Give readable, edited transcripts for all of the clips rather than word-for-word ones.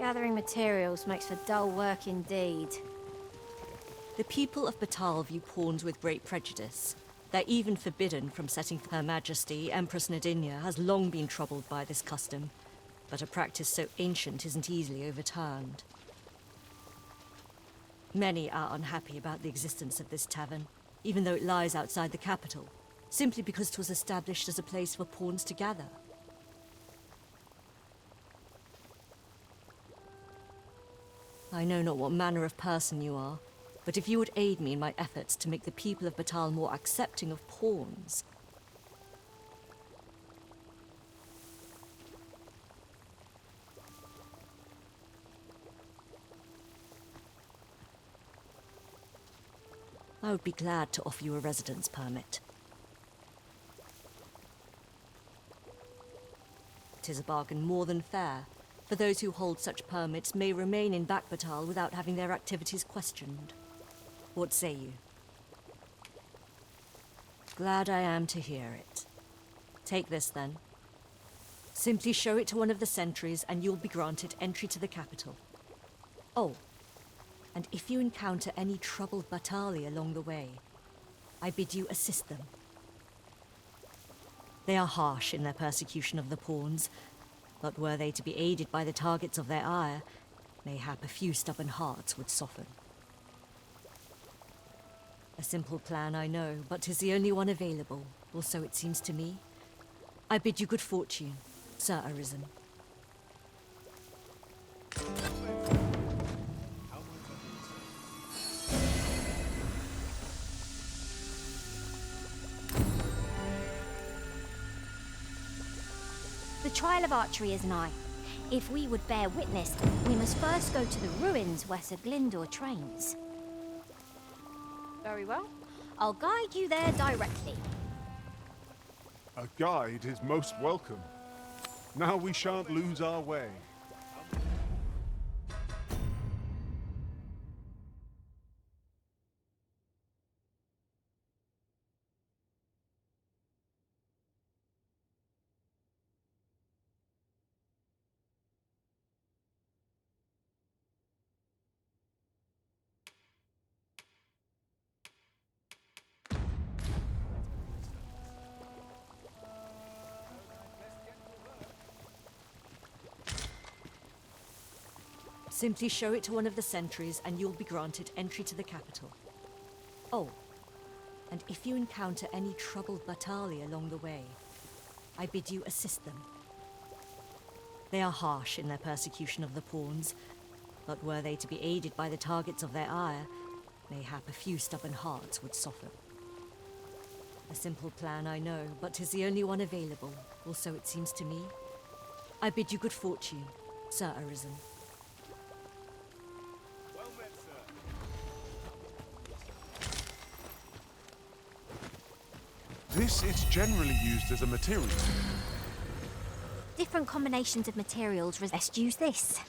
Gathering materials makes for dull work indeed. The people of Batal view pawns with great prejudice. They're even forbidden from setting. Her Majesty, Empress Nadinia, has long been troubled by this custom, but a practice so ancient isn't easily overturned. Many are unhappy about the existence of this tavern, even though it lies outside the capital, simply because it was established as a place for pawns to gather. I know not what manner of person you are, but if you would aid me in my efforts to make the people of Batal more accepting of pawns... I would be glad to offer you a residence permit. It is a bargain more than fair, for those who hold such permits may remain in Batal without having their activities questioned. What say you? Glad I am to hear it. Take this then. Simply show it to one of the sentries and you'll be granted entry to the capital. Oh, and if you encounter any troubled Batali along the way, I bid you assist them. They are harsh in their persecution of the pawns, but were they to be aided by the targets of their ire, mayhap a few stubborn hearts would soften. A simple plan, I know, but 'tis the only one available, or so it seems to me. I bid you good fortune, Sir Arisen. The trial of archery is nigh. If we would bear witness, we must first go to the ruins where Sir Glyndor trains. Very well. I'll guide you there directly. A guide is most welcome. Now we shan't lose our way. Simply show it to one of the sentries and you'll be granted entry to the capital. Oh, and if you encounter any troubled Batali along the way, I bid you assist them. They are harsh in their persecution of the pawns, but were they to be aided by the targets of their ire, mayhap a few stubborn hearts would soften. A simple plan, I know, but 'tis the only one available, or so it seems to me. I bid you good fortune, Sir Arisen. This is generally used as a material. Different combinations of materials. Best use this.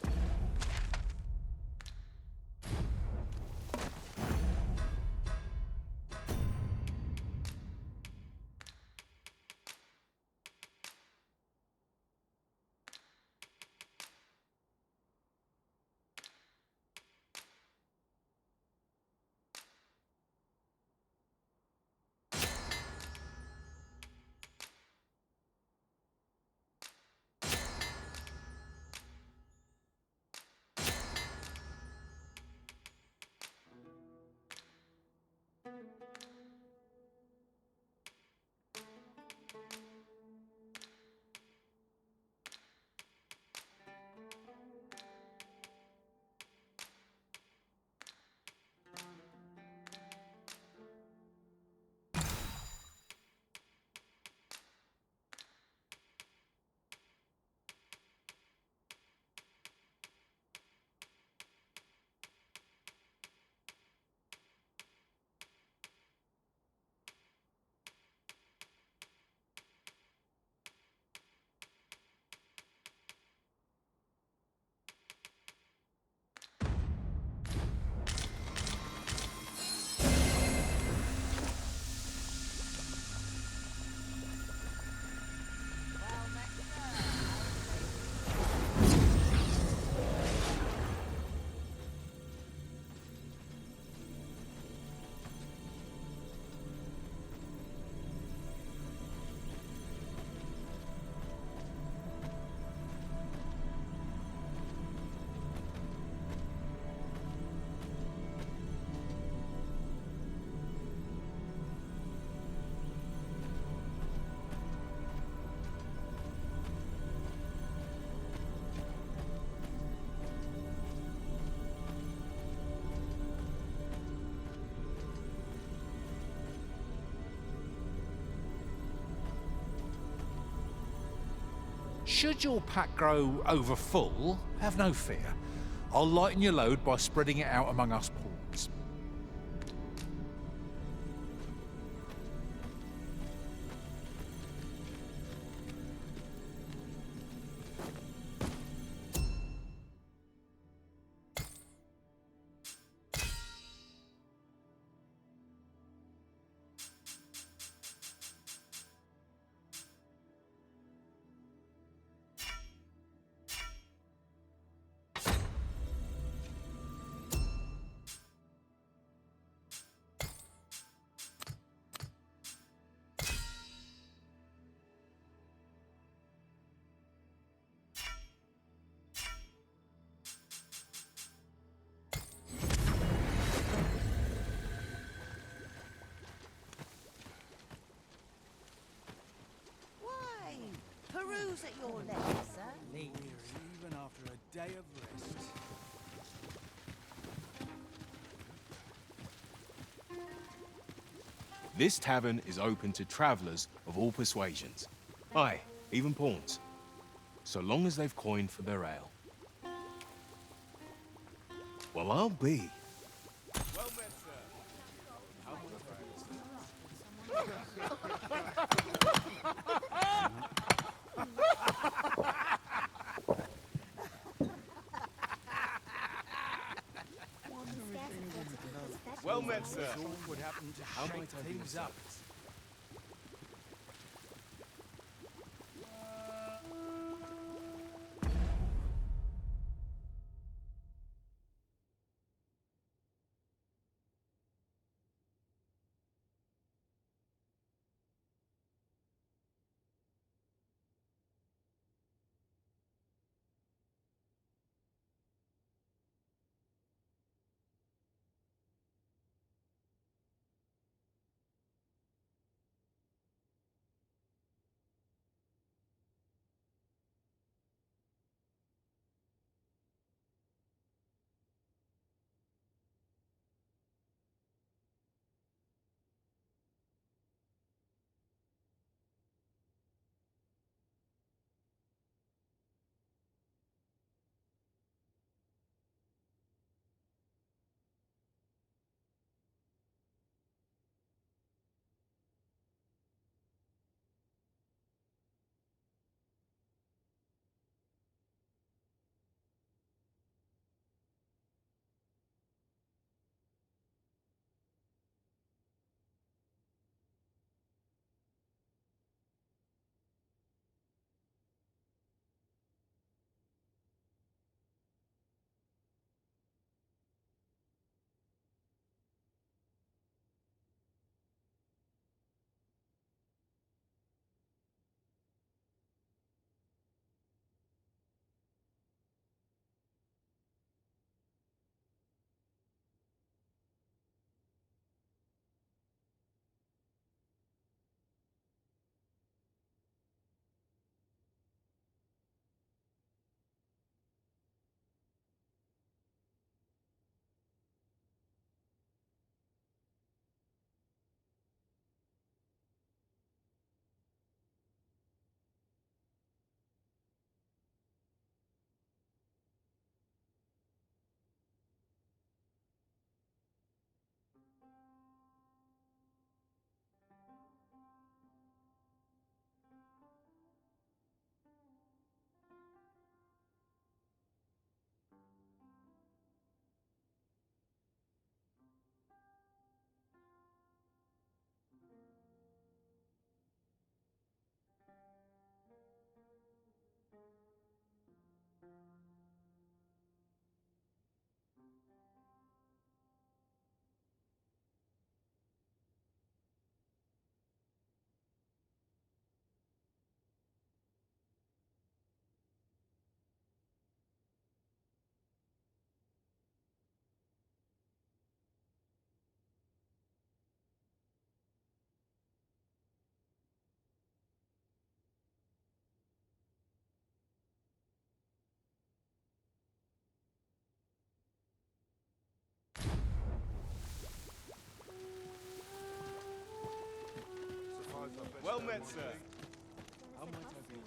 Should your pack grow over full, have no fear. I'll lighten your load by spreading it out among us pawns. Why? Peruse at your leisure, sir. Weary even after a day of rest. This tavern is open to travellers of all persuasions. Aye, even pawns. So long as they've coined for their ale. Well, I'll be. Well met, sir. Well met, sir. What would happen to shake things up? Well met, sir. How might I be?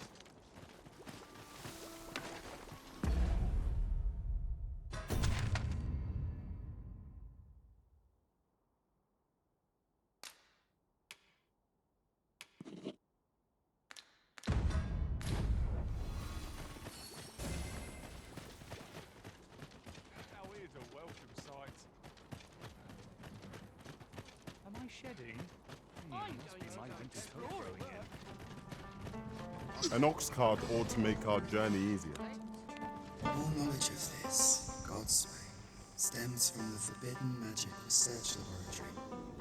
shedding? Must be my winter coat growing in. An ox cart ought to make our journey easier. All knowledge of this, God's way, stems from the forbidden magic research laboratory,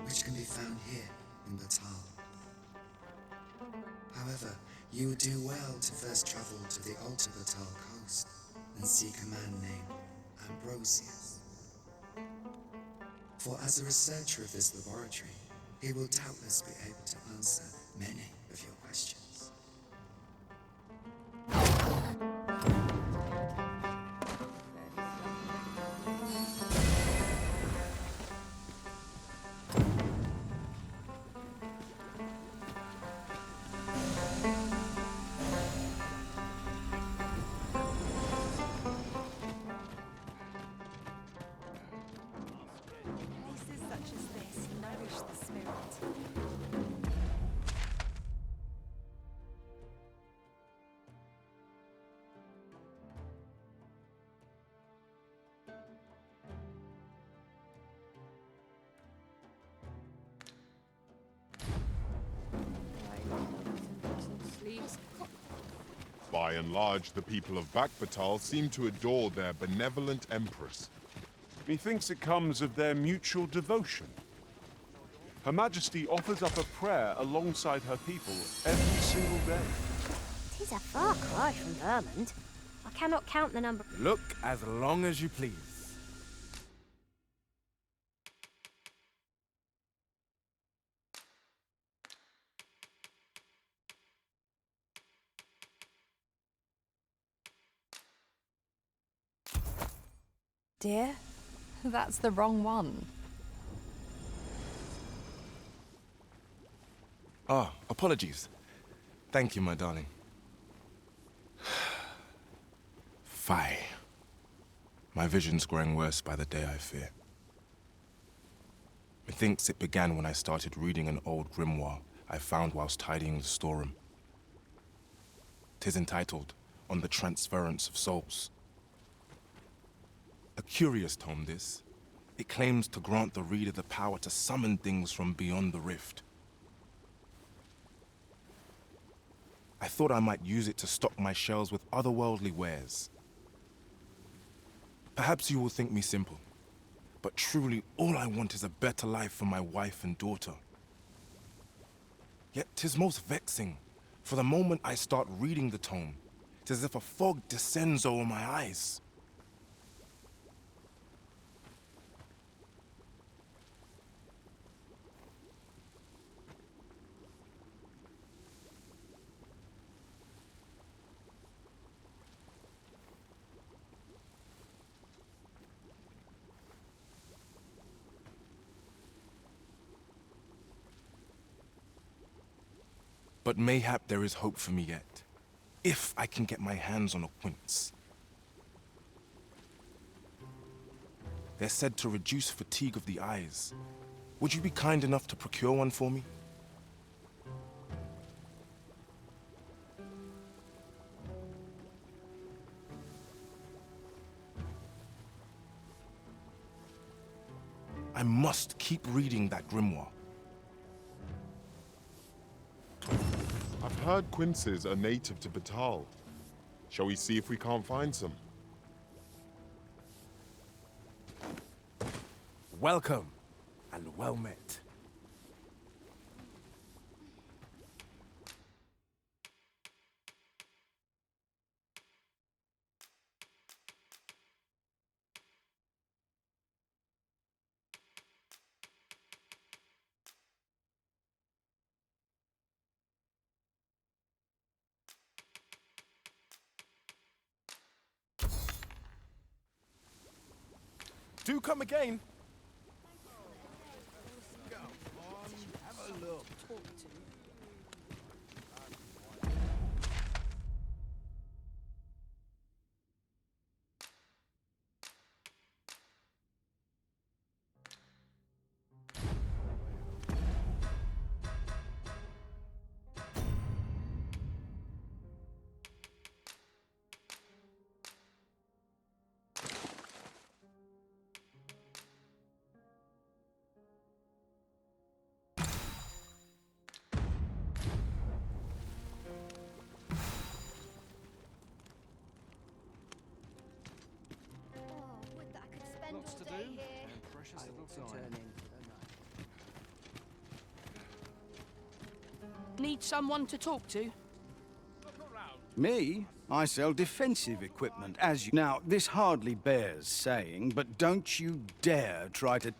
which can be found here in Batal. However, you would do well to first travel to the Alta Batal coast and seek a man named Ambrosius. For as a researcher of this laboratory, he will doubtless be able to answer many of your questions. Places such as this nourish the spirit. By and large, the people of Bakbatal seem to adore their benevolent empress. Methinks it comes of their mutual devotion. Her Majesty offers up a prayer alongside her people every single day. 'Tis a far cry from Vermont. I cannot count the number. Look as long as you please. Dear, that's the wrong one. Ah, apologies. Thank you, my darling. Fie. My vision's growing worse by the day, I fear. Methinks it began when I started reading an old grimoire I found whilst tidying the storeroom. 'Tis entitled, On the Transference of Souls. A curious tome, this. It claims to grant the reader the power to summon things from beyond the rift. I thought I might use it to stock my shelves with otherworldly wares. Perhaps you will think me simple, but truly all I want is a better life for my wife and daughter. Yet 'tis most vexing, for the moment I start reading the tome, 'tis as if a fog descends over my eyes. But mayhap there is hope for me yet, if I can get my hands on a quince. They're said to reduce fatigue of the eyes. Would you be kind enough to procure one for me? I must keep reading that grimoire. I've heard quinces are native to Batal. Shall we see if we can't find some? Welcome and well met. Do come again. Have a look. lots to do and precious little time. Need someone to talk to? Me? I sell defensive equipment, as you... Now, this hardly bears saying, but don't you dare try to...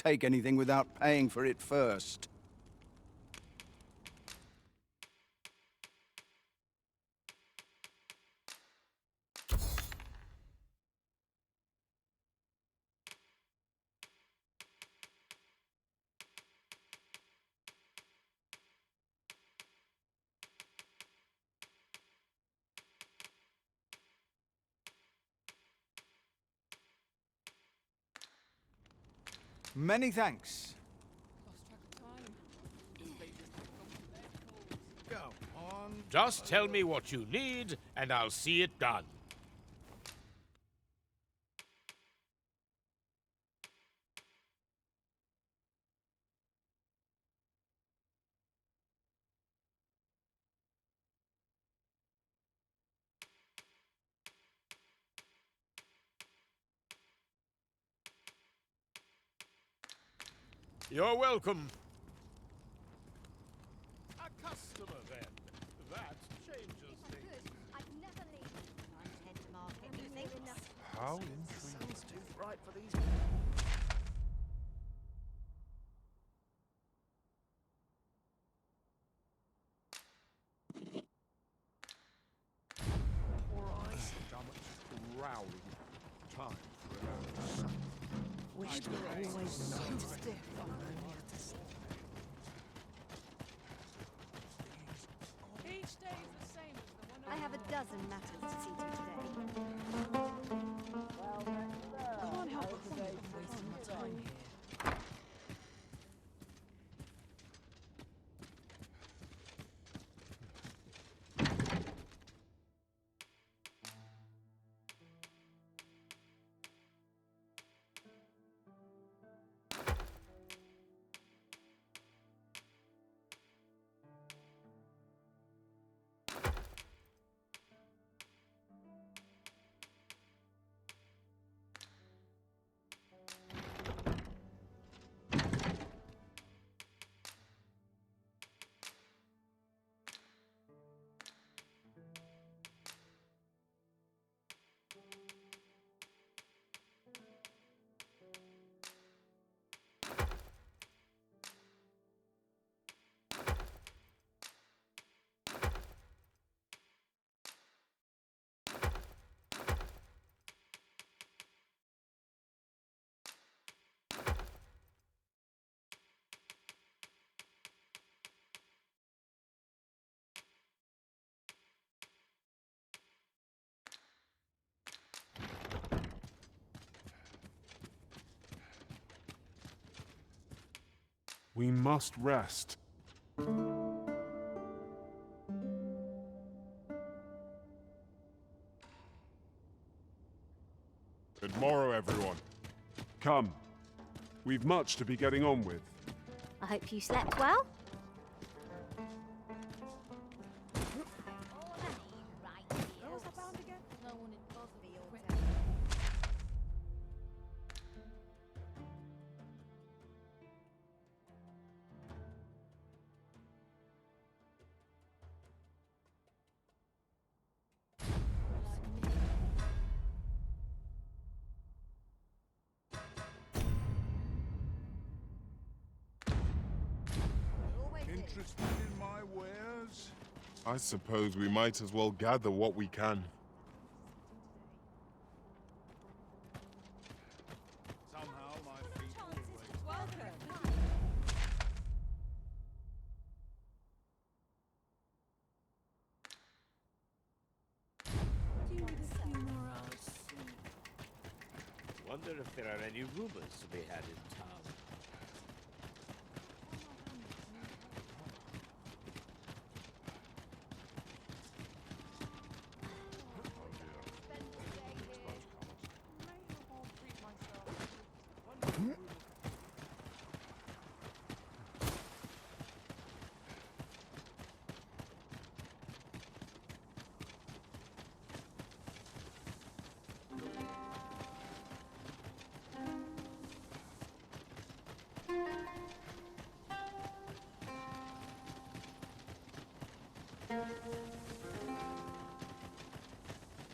take anything without paying for it first. Many thanks. Go on. Just tell me what you need, and I'll see it done. You're welcome. A customer, then. That changes things. I'd never leave. I intend to market anything. How intriguing. Sounds too bright for these. Rowling. Time for another sun. Wish to always so stiff on the Each day is the same as the one I have a dozen matters to see to today. Can't help but think I'm wasting my time here. We must rest. Good morrow, everyone. Come. We've much to be getting on with. I hope you slept well. Interested in my wares? I suppose we might as well gather what we can. Somehow my feet always. Welcome. wonder if there are any rumors to be had in town.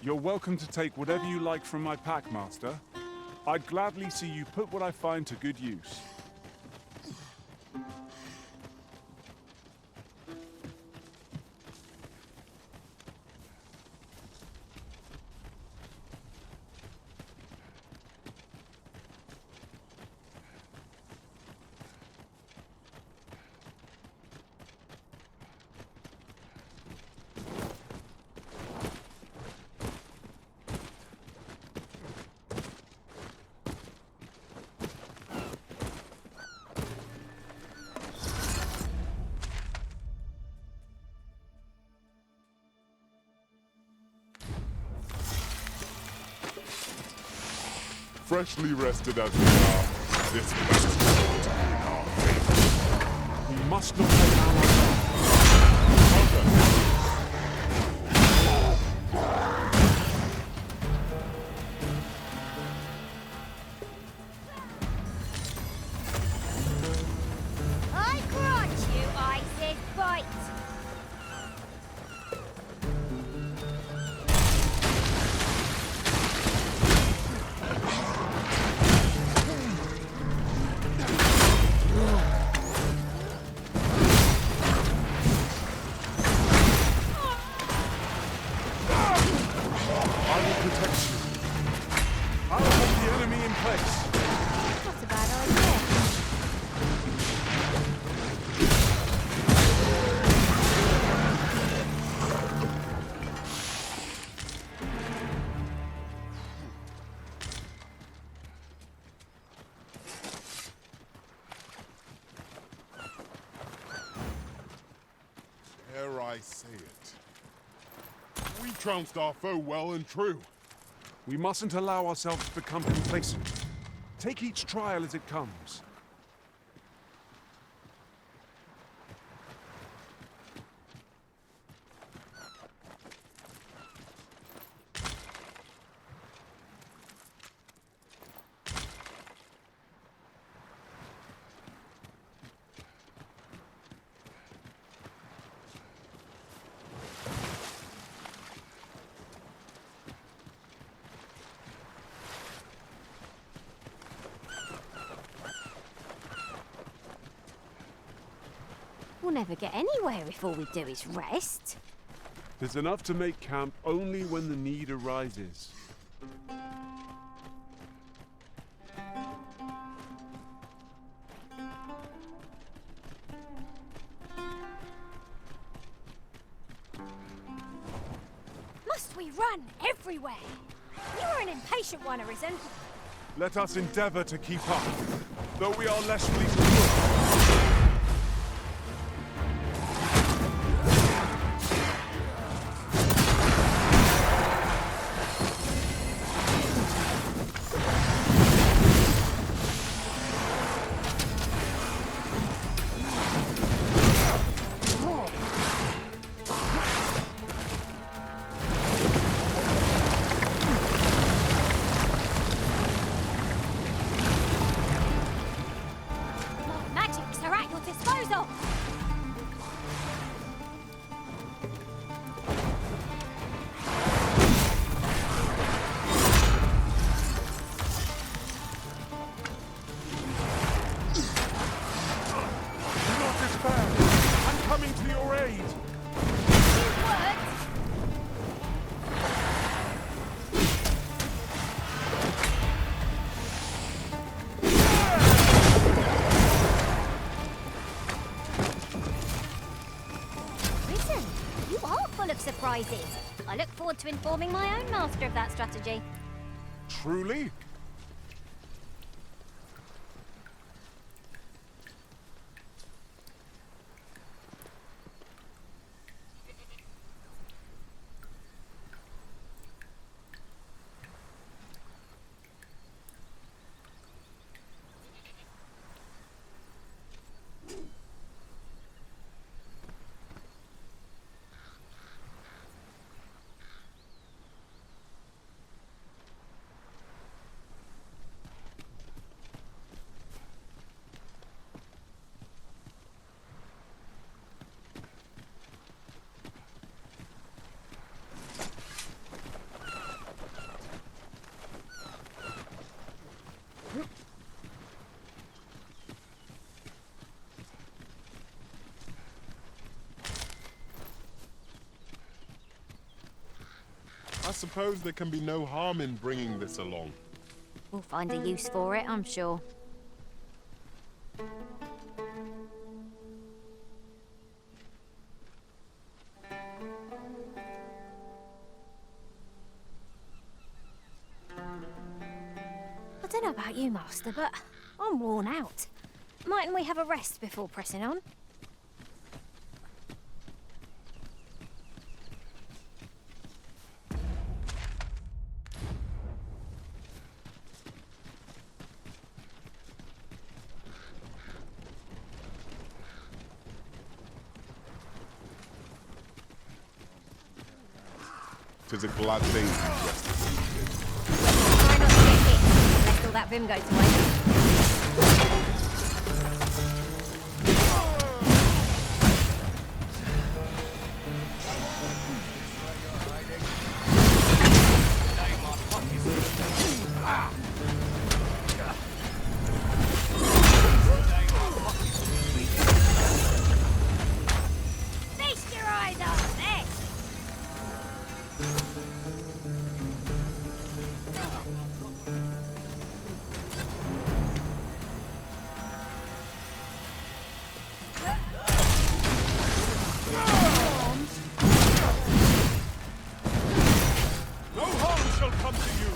You're welcome to take whatever you like from my pack, Master. I'd gladly see you put what I find to good use. Freshly rested as we are, this match will be in our favor. We must not let our I grant you Ice's bite. Dare I say it? We trounced our foe well and true. We mustn't allow ourselves to become complacent. Take each trial as it comes. We'll never get anywhere if all we do is rest. There's enough to make camp only when the need arises. Must we run everywhere? You are an impatient one, Arisen. Let us endeavor to keep up, though we are less fleet of foot. Magics are at your disposal. Do not despair. I'm coming to your aid. Listen, you are full of surprises. I look forward to informing my own master of that strategy. Truly? I suppose there can be no harm in bringing this along. We'll find a use for it, I'm sure. I don't know about you, Master, but I'm worn out. Mightn't we have a rest before pressing on? Tis a glad thing you rested. Try not to get hit, lest all that vim go to waste. Feast your eyes on this! No harm shall come to you!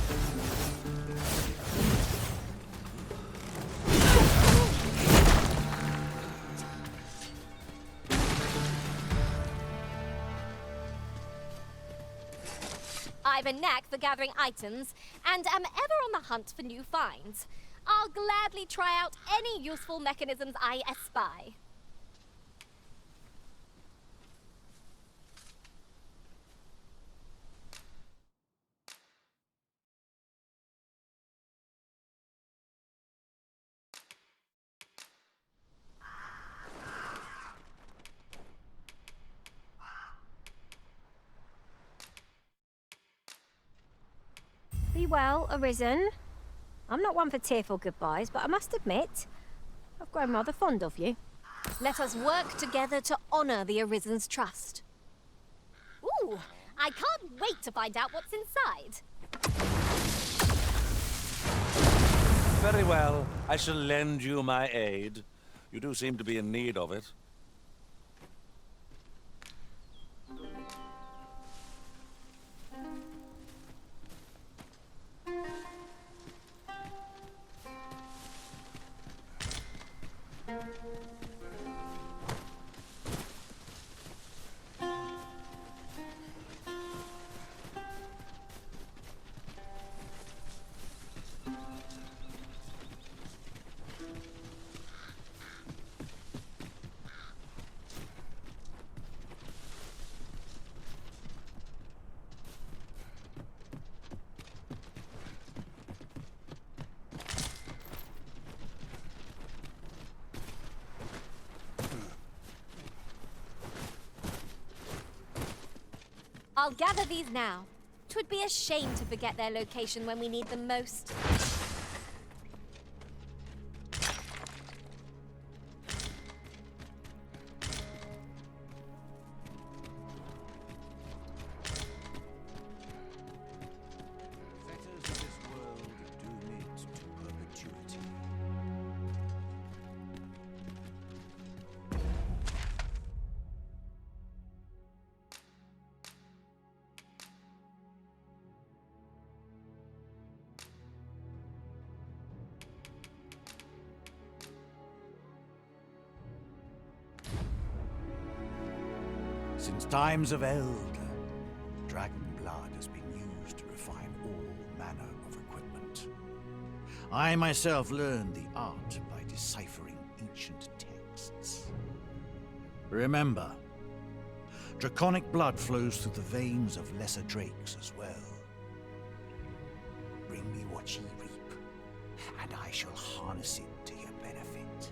I've a knack for gathering items, and am ever on the hunt for new finds. I'll gladly try out any useful mechanisms I espy. Be well, Arisen. I'm not one for tearful goodbyes, but I must admit, I've grown rather fond of you. Let us work together to honor the Arisen's trust. Ooh, I can't wait to find out what's inside. Very well. I shall lend you my aid. You do seem to be in need of it. I'll gather these now. 'Twould be a shame to forget their location when we need them most. Fetters of this world doom it to perpetuity. Since times of eld, dragon blood has been used to refine all manner of equipment. I myself learned the art by deciphering ancient texts. Remember, draconic blood flows through the veins of lesser drakes as well. Bring me what ye reap, and I shall harness it to your benefit.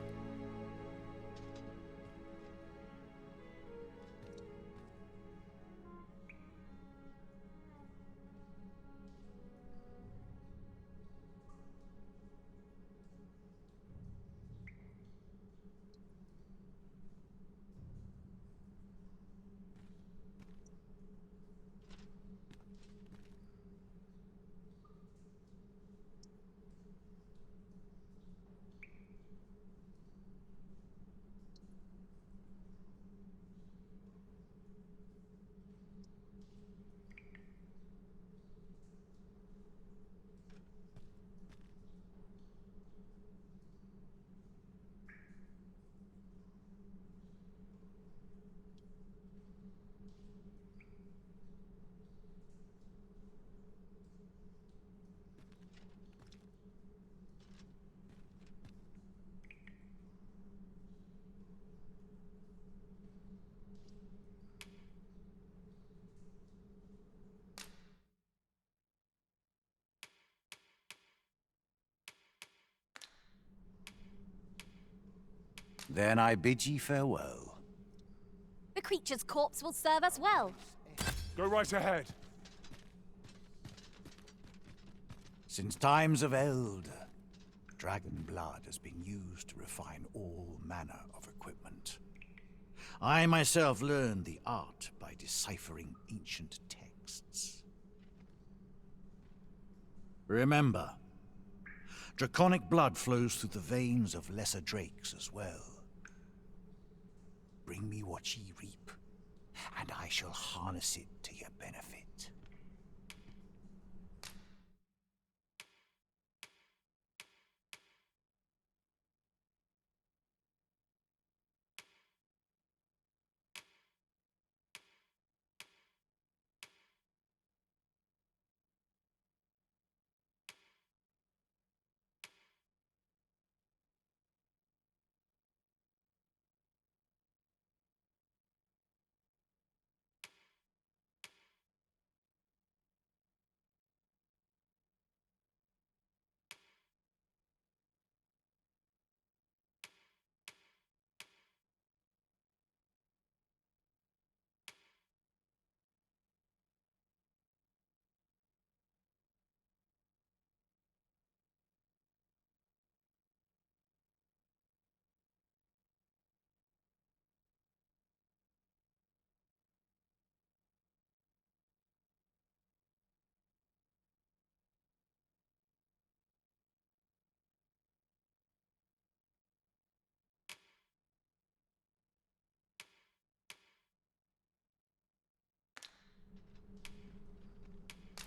Then I bid ye farewell. The creature's corpse will serve us well. Go right ahead. Since times of eld, dragon blood has been used to refine all manner of equipment. I myself learned the art by deciphering ancient texts. Remember, draconic blood flows through the veins of lesser drakes as well. Bring me what ye reap, and I shall harness it to your benefit.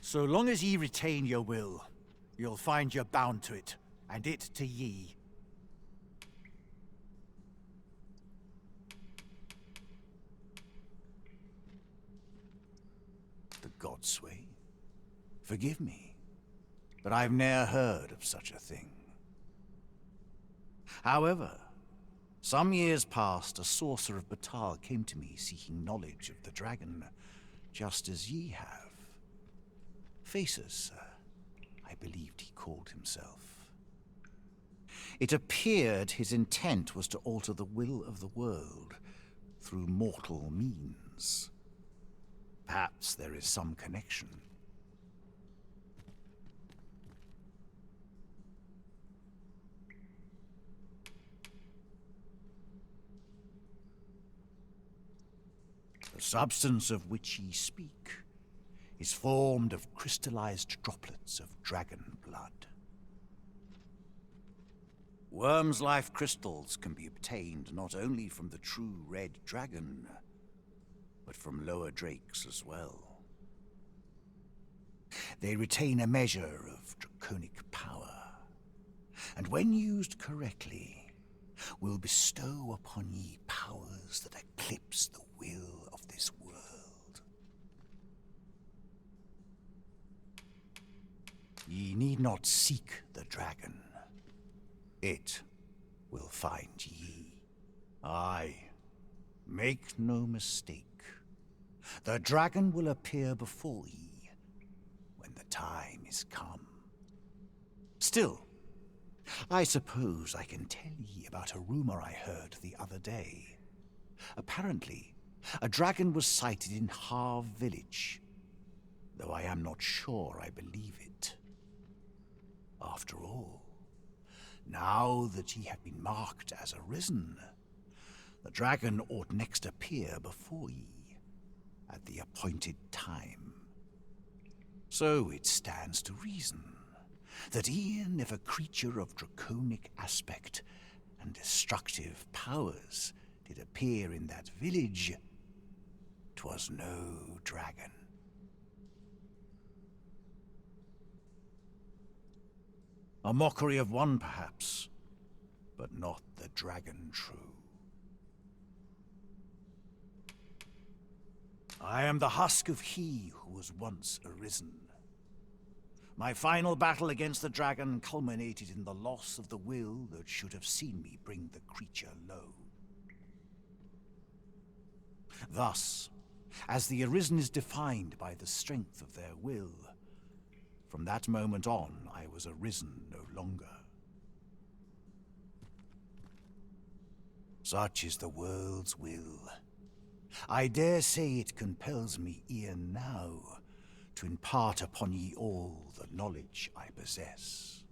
So long as ye retain your will, you'll find you're bound to it, and it to ye. The Godsway? Forgive me, but I've ne'er heard of such a thing. However, some years past, a sorcerer of Batal came to me seeking knowledge of the dragon, just as ye have. Faces, I believed he called himself. It appeared his intent was to alter the will of the world through mortal means. Perhaps there is some connection. The substance of which ye speak is formed of crystallized droplets of dragon blood. Worm's life crystals can be obtained not only from the true red dragon, but from lower drakes as well. They retain a measure of draconic power, and when used correctly, will bestow upon ye powers that eclipse the will of this world. Ye need not seek the dragon. It will find ye. Aye, make no mistake. The dragon will appear before ye when the time is come. Still, I suppose I can tell ye about a rumor I heard the other day. Apparently, a dragon was sighted in Harv village, though I am not sure I believe it. After all, now that ye have been marked as arisen, the dragon ought next appear before ye at the appointed time. So it stands to reason that e'en if a creature of draconic aspect and destructive powers did appear in that village, 'twas no dragon. A mockery of one, perhaps, but not the dragon true. I am the husk of he who was once arisen. My final battle against the dragon culminated in the loss of the will that should have seen me bring the creature low. Thus, as the arisen is defined by the strength of their will, from that moment on, I was arisen no longer. Such is the world's will. I dare say it compels me e'en now to impart upon ye all the knowledge I possess.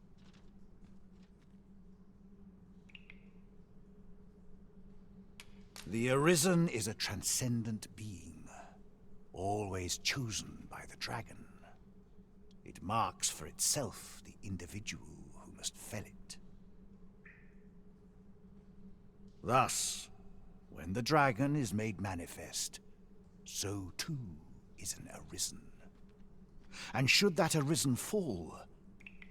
The Arisen is a transcendent being, always chosen by the dragon. It marks for itself the individual who must fell it. Thus, when the dragon is made manifest, so too is an Arisen. And should that Arisen fall,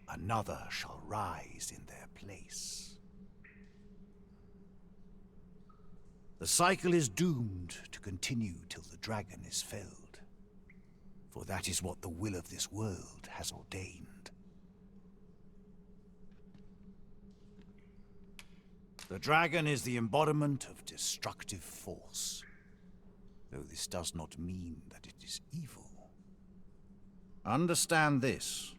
another shall rise in their place. The cycle is doomed to continue till the dragon is felled, for that is what the will of this world has ordained. The dragon is the embodiment of destructive force, though this does not mean that it is evil. Understand this.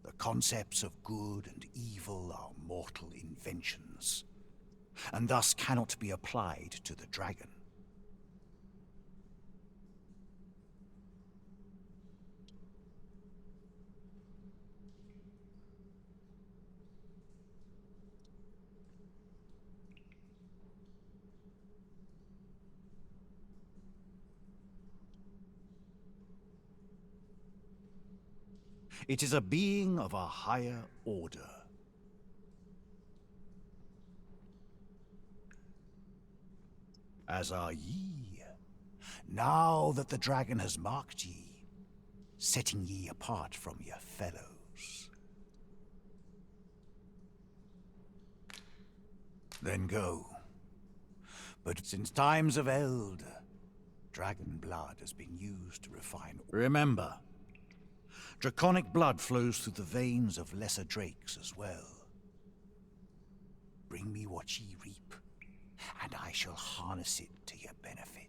The concepts of good and evil are mortal inventions, and thus cannot be applied to the dragon. It is a being of a higher order. As are ye, now that the dragon has marked ye, setting ye apart from your fellows. Then go. But since times of eld, dragon blood has been used to refine. Remember, draconic blood flows through the veins of lesser drakes as well. Bring me what ye reap, and I shall harness it to your benefit.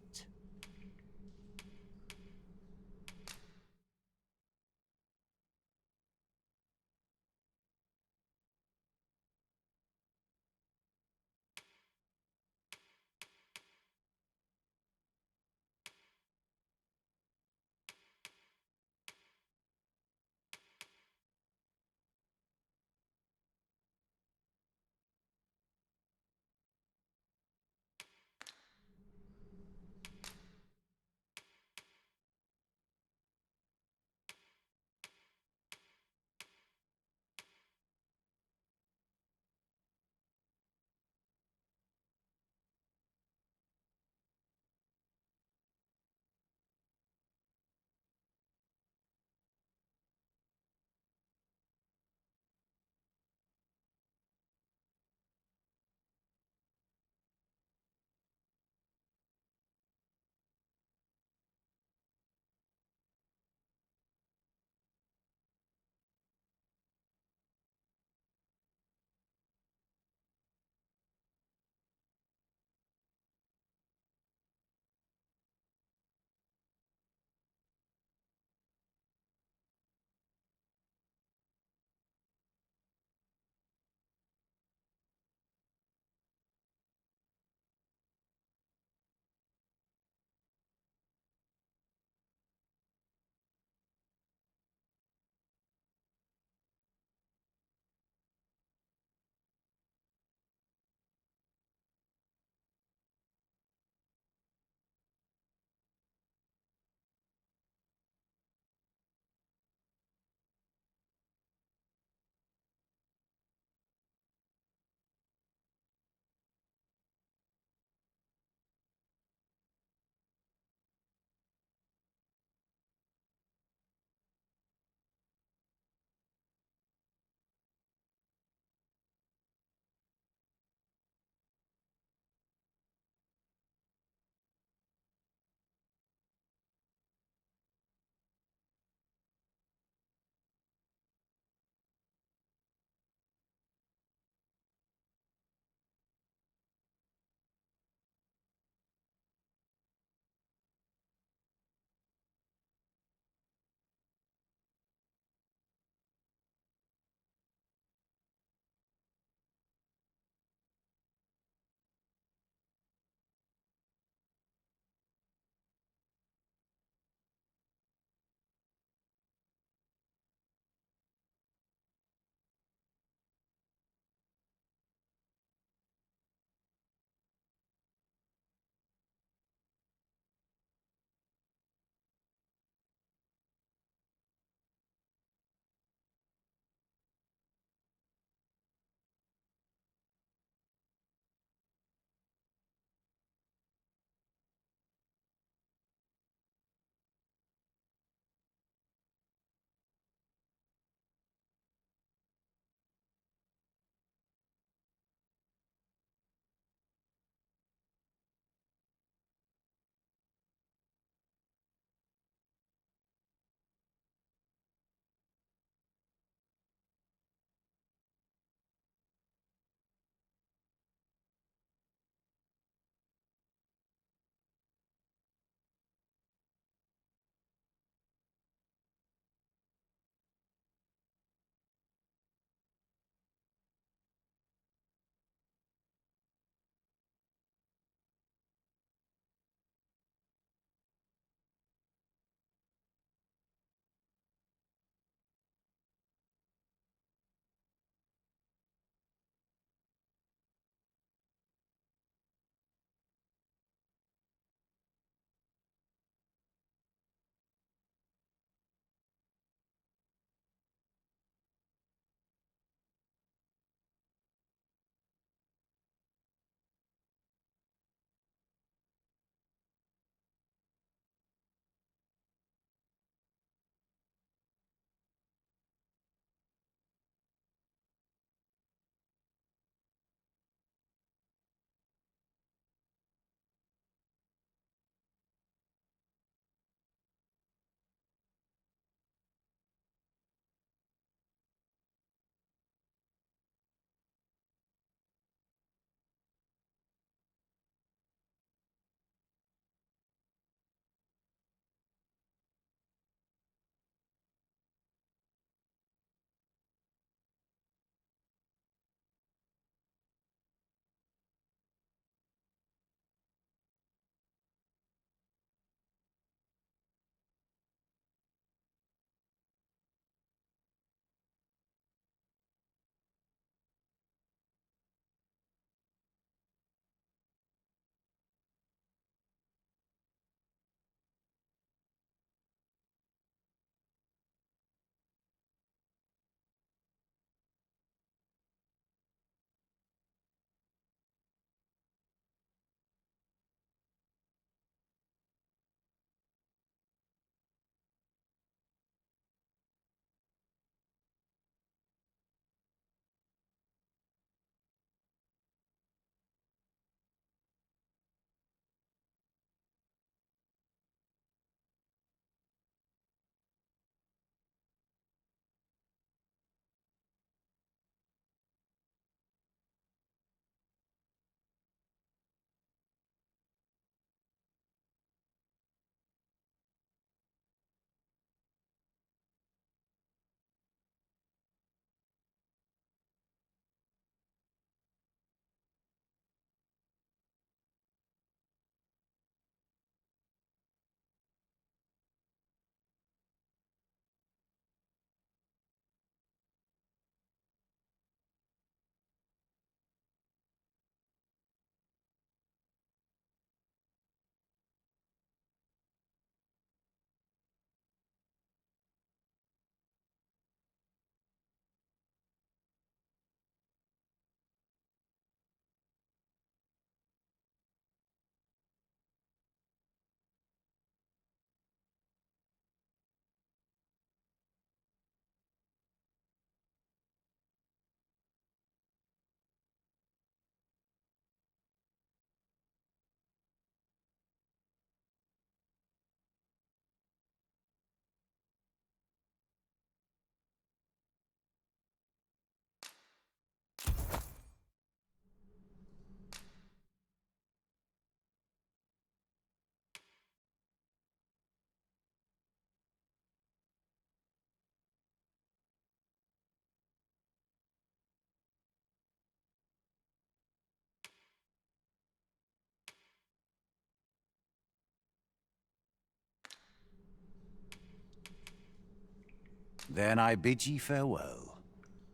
Then I bid ye farewell.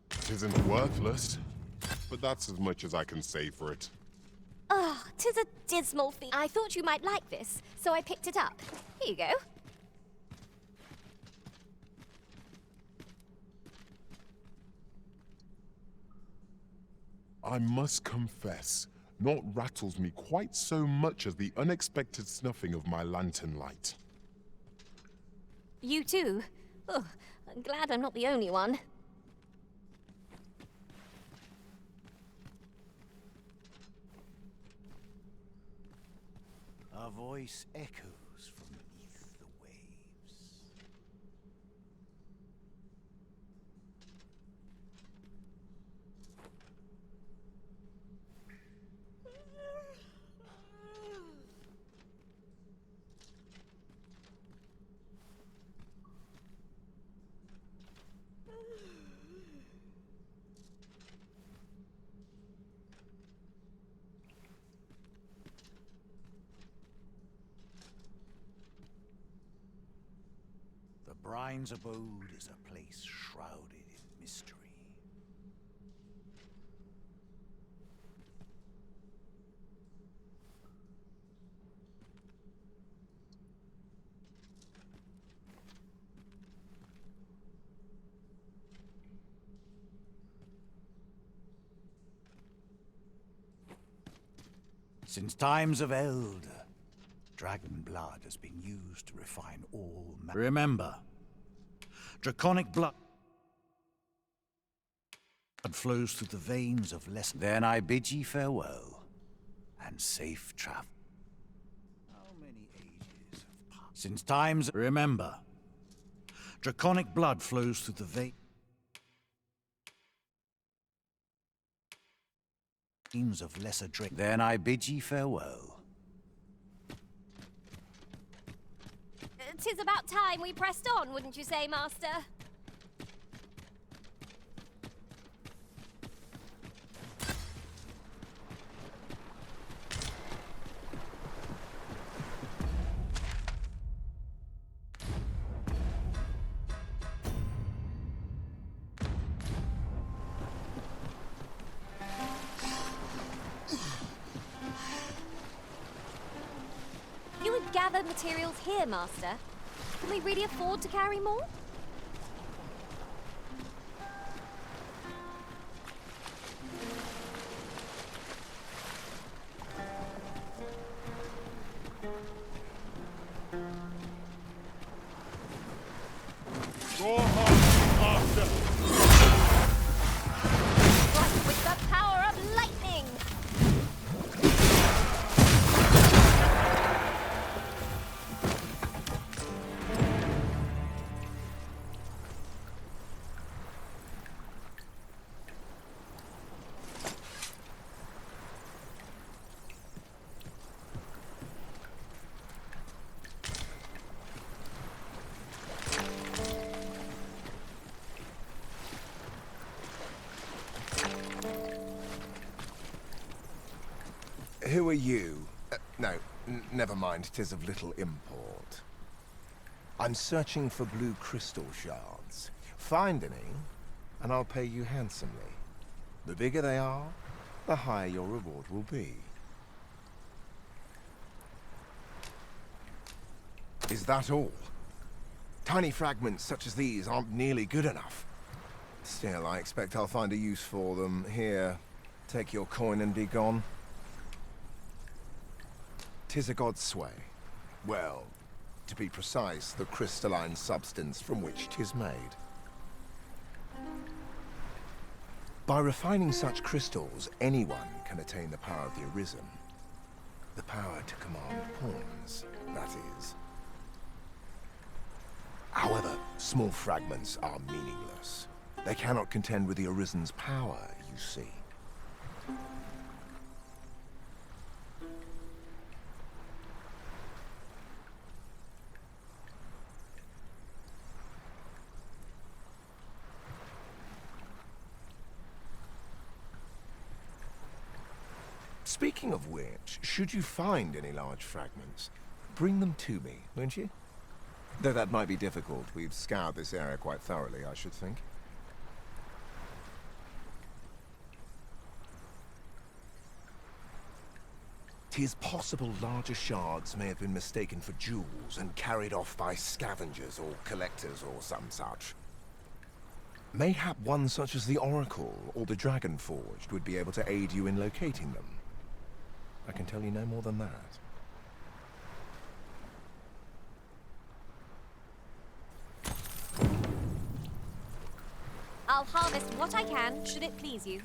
Tisn't worthless, but that's as much as I can say for it. Oh, 'tis a dismal feat. I thought you might like this, so I picked it up. Here you go. I must confess, naught rattles me quite so much as the unexpected snuffing of my lantern light. You too? Oh, I'm glad I'm not the only one. A voice echoes from beneath the waves. The Brine's abode is a place shrouded in mystery. Since times of Eld, dragon blood has been used to refine all Remember, draconic blood flows through the veins of less. Then I bid ye farewell, and safe travel. How many ages have passed? Since times... Remember, draconic blood flows through the veins of lesser drink. Then I bid ye farewell. 'Tis about time we pressed on, wouldn't you say, Master? You would gather materials here, Master. Can we really afford to carry more? Go on, Master! Strike with the power of lightning! Who are you? No, never mind, 'tis of little import. I'm searching for blue crystal shards. Find any, and I'll pay you handsomely. The bigger they are, the higher your reward will be. Is that all? Tiny fragments such as these aren't nearly good enough. Still, I expect I'll find a use for them. Here, take your coin and be gone. 'Tis a god's sway. Well, to be precise, the crystalline substance from which 'tis made. By refining such crystals, anyone can attain the power of the Arisen. The power to command pawns, that is. However, small fragments are meaningless. They cannot contend with the Arisen's power, you see. Speaking of which, should you find any large fragments, bring them to me, won't you? Though that might be difficult. We've scoured this area quite thoroughly, I should think. Tis possible larger shards may have been mistaken for jewels and carried off by scavengers or collectors or some such. Mayhap one such as the Oracle or the Dragon Forged would be able to aid you in locating them. I can tell you no more than that. I'll harvest what I can, should it please you.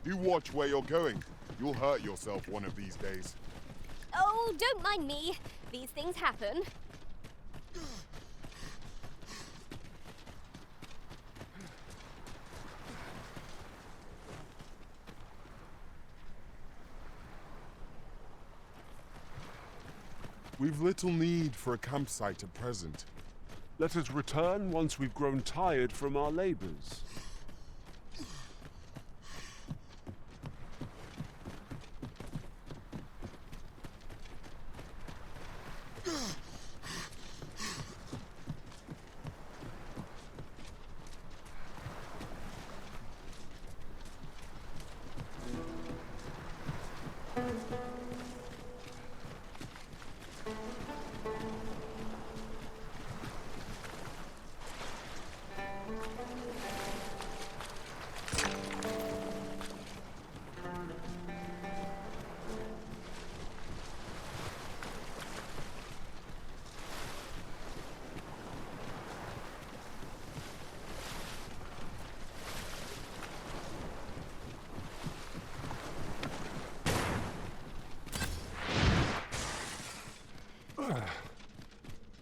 You watch where you're going. You'll hurt yourself one of these days. Oh, don't mind me. These things happen. We've little need for a campsite at present. Let us return once we've grown tired from our labors.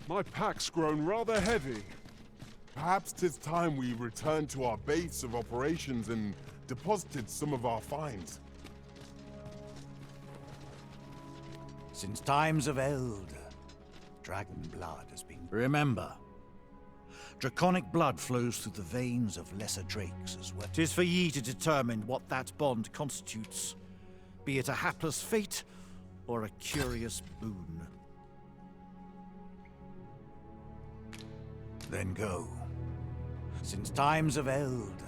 My pack's grown rather heavy. Perhaps 'tis time we returned to our base of operations and deposited some of our finds. Since times of Eld, dragon blood has been... Remember, draconic blood flows through the veins of lesser drakes as well. 'Tis for ye to determine what that bond constitutes, be it a hapless fate or a curious boon. Then go. Since times of Eld,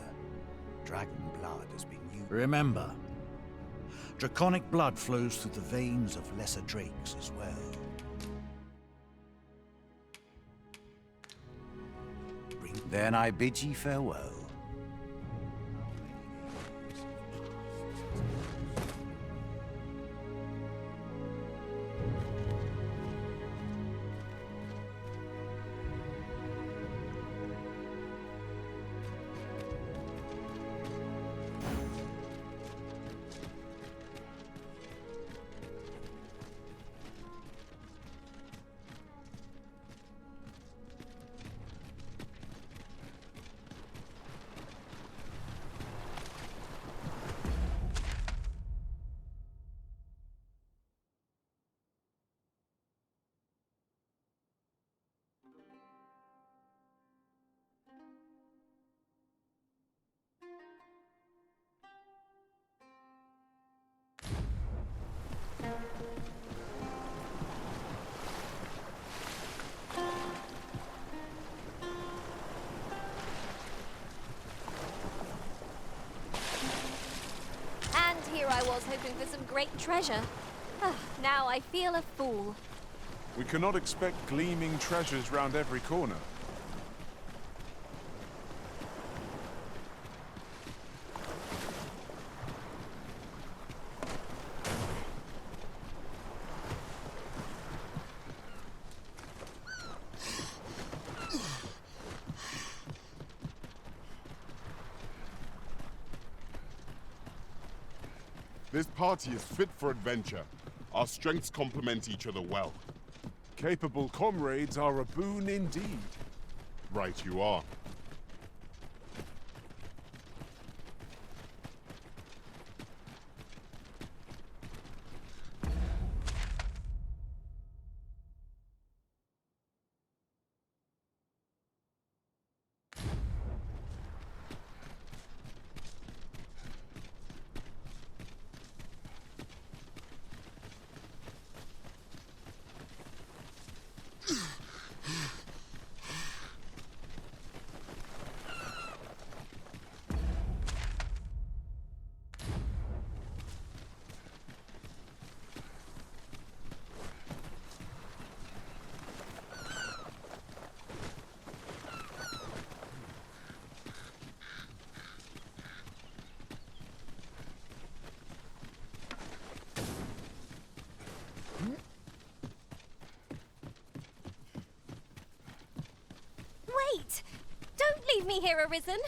dragon blood has been used. Remember, draconic blood flows through the veins of lesser drakes as well. Then I bid ye farewell. Here I was hoping for some great treasure. Now I feel a fool. We cannot expect gleaming treasures round every corner. This party is fit for adventure. Our strengths complement each other well. Capable comrades are a boon indeed. Right you are. Wait! Don't leave me here, Arisen!